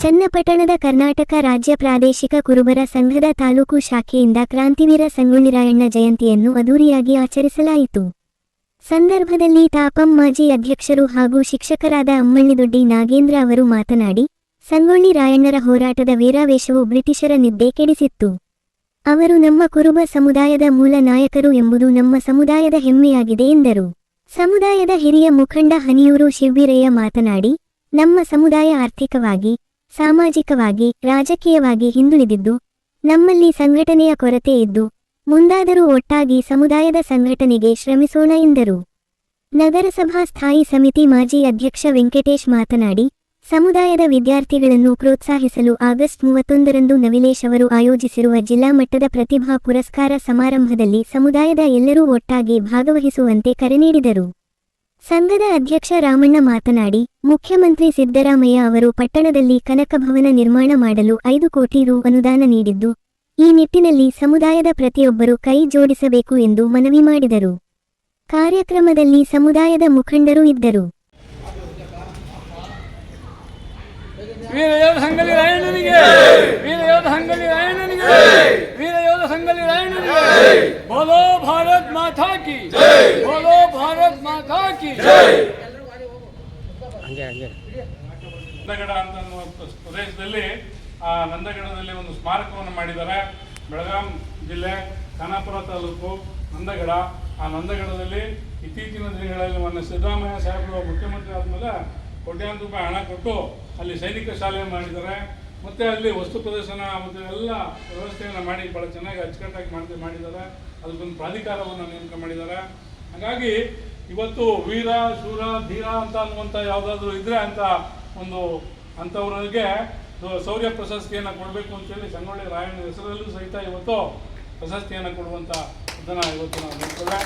ಚನ್ನಪಟ್ಟಣದ ಕರ್ನಾಟಕ ರಾಜ್ಯ ಪ್ರಾದೇಶಿಕ ಕುರುಬರ ಸಂಘದ ತಾಲೂಕು ಶಾಖೆಯಿಂದ ಕ್ರಾಂತಿವೀರ ಸಂಗೊಳ್ಳಿ ರಾಯಣ್ಣ ಜಯಂತಿಯನ್ನು ಅದ್ದೂರಿಯಾಗಿ ಆಚರಿಸಲಾಯಿತು. ಸಂದರ್ಭದಲ್ಲಿ ತಾಪಂ ಮಾಜಿ ಅಧ್ಯಕ್ಷರು ಹಾಗೂ ಶಿಕ್ಷಕರಾದ ಅಮ್ಮಳ್ಳಿದೊಡ್ಡಿ ನಾಗೇಂದ್ರ ಅವರು ಮಾತನಾಡಿ, ಸಂಗೊಳ್ಳಿ ರಾಯಣ್ಣರ ಹೋರಾಟದ ವೀರಾವೇಶವು ಬ್ರಿಟಿಷರ ನಿದ್ದೆ ಕೆಡಿಸಿತ್ತು. ಅವರು ನಮ್ಮ ಕುರುಬ ಸಮುದಾಯದ ಮೂಲ ನಾಯಕರು ಎಂಬುದು ನಮ್ಮ ಸಮುದಾಯದ ಹೆಮ್ಮೆಯಾಗಿದೆ ಎಂದರು. ಸಮುದಾಯದ ಹಿರಿಯ ಮುಖಂಡ ಹನಿಯೂರು ಶಿವಬೀರಯ್ಯ ಮಾತನಾಡಿ, ನಮ್ಮ ಸಮುದಾಯ ಆರ್ಥಿಕವಾಗಿ, ಸಾಮಾಜಿಕವಾಗಿ, ರಾಜಕೀಯವಾಗಿ ಹಿಂದುಳಿದಿದ್ದು, ನಮ್ಮಲ್ಲಿ ಸಂಘಟನೆಯ ಕೊರತೆ ಇದ್ದು, ಮುಂದಾದರೂ ಒಟ್ಟಾಗಿ ಸಮುದಾಯದ ಸಂಘಟನೆಗೆ ಶ್ರಮಿಸೋಣ ಎಂದರು. ನಗರಸಭಾ ಸ್ಥಾಯಿ ಸಮಿತಿ ಮಾಜಿ ಅಧ್ಯಕ್ಷ ವೆಂಕಟೇಶ್ ಮಾತನಾಡಿ, ಸಮುದಾಯದ ವಿದ್ಯಾರ್ಥಿಗಳನ್ನು ಪ್ರೋತ್ಸಾಹಿಸಲು ಆಗಸ್ಟ್ 31ರಂದು ನವಿಲೇಶ್ ಅವರು ಆಯೋಜಿಸಿರುವ ಜಿಲ್ಲಾ ಮಟ್ಟದ ಪ್ರತಿಭಾ ಪುರಸ್ಕಾರ ಸಮಾರಂಭದಲ್ಲಿ ಸಮುದಾಯದ ಎಲ್ಲರೂ ಒಟ್ಟಾಗಿ ಭಾಗವಹಿಸುವಂತೆ ಕರೆ ನೀಡಿದರು. ಸಂಘದ ಅಧ್ಯಕ್ಷ ರಾಮಣ್ಣ ಮಾತನಾಡಿ, ಮುಖ್ಯಮಂತ್ರಿ ಸಿದ್ದರಾಮಯ್ಯ ಅವರು ಪಟ್ಟಣದಲ್ಲಿ ಕನಕ ಭವನ ನಿರ್ಮಾಣ ಮಾಡಲು 5 ಕೋಟಿ ರು ಅನುದಾನ ನೀಡಿದ್ದು, ಈ ನಿಟ್ಟಿನಲ್ಲಿ ಸಮುದಾಯದ ಪ್ರತಿಯೊಬ್ಬರು ಕೈ ಜೋಡಿಸಬೇಕು ಎಂದು ಮನವಿ ಮಾಡಿದರು. ಕಾರ್ಯಕ್ರಮದಲ್ಲಿ ಸಮುದಾಯದ ಮುಖಂಡರು ಇದ್ದರು. ವೀರಯೋಧ ಸಂಗೊಳ್ಳಿ ರಾಯಣ್ಣನಿಗೆ, ವೀರಯೋಧ ಸಂಗೊಳ್ಳಿ ರಾಯಣ್ಣನಿಗೆ, ವೀರಯೋಧ ಸಂಗೊಳ್ಳಿ ರಾಯಣ್ಣನಿಗೆ. ಬೋಲೋ ಭಾರತ್ ಮಾತಾ ಕಿ ಜೈ, ಬೋಲೋ ಭಾರತ್ ಮಾತಾ ಕಿ ಜೈ. ನಂದಗಡ ಅಂತ ಪ್ರದೇಶದಲ್ಲಿ ನಂದಗಡದಲ್ಲಿ ಒಂದು ಸ್ಮಾರಕವನ್ನು ಮಾಡಿದ್ದಾರೆ. ಬೆಳಗಾಂ ಜಿಲ್ಲೆ ಖಾನಾಪುರ ತಾಲೂಕು ನಂದಗಡ. ಆ ನಂದಗಡದಲ್ಲಿ ಇತ್ತೀಚಿನ ದಿನಗಳಲ್ಲಿ ಮೊನ್ನೆ ಸಿದ್ದರಾಮಯ್ಯ ಸಾಹೇಬರು ಮುಖ್ಯಮಂತ್ರಿ ಆದಮೇಲೆ ಕೋಟ್ಯಾಂತರ ರೂಪಾಯಿ ಹಣ ಕೊಟ್ಟು ಅಲ್ಲಿ ಸೈನಿಕ ಶಾಲೆ ಮಾಡಿದ್ದಾರೆ. ಮತ್ತು ಅಲ್ಲಿ ವಸ್ತು ಪ್ರದರ್ಶನ ಮತ್ತು ಎಲ್ಲ ವ್ಯವಸ್ಥೆಯನ್ನು ಮಾಡಿ ಭಾಳ ಚೆನ್ನಾಗಿ ಅಚ್ಚುಕಟ್ಟಾಗಿ ಮಾಡಿದ್ದಾರೆ. ಅದಕ್ಕೊಂದು ಪ್ರಾಧಿಕಾರವನ್ನು ನೇಮಕ ಮಾಡಿದ್ದಾರೆ. ಹಾಗಾಗಿ ಇವತ್ತು ವೀರ ಶೂರ ಧೀರ ಅಂತ ಅನ್ನುವಂಥ ಯಾವುದಾದ್ರೂ ಇದ್ದರೆ ಅಂತ ಒಂದು ಅಂಥವ್ರಿಗೆ ಶೌರ್ಯ ಪ್ರಶಸ್ತಿಯನ್ನು ಕೊಡಬೇಕು ಅಂತೇಳಿ ಸಂಗೊಳ್ಳಿ ರಾಯಣ್ಣ ಹೆಸರಲ್ಲೂ ಸಹಿತ ಇವತ್ತು ಪ್ರಶಸ್ತಿಯನ್ನು ಕೊಡುವಂಥ ಇದನ್ನು ಇವತ್ತು ನಾವು ನೋಡ್ತೇವೆ.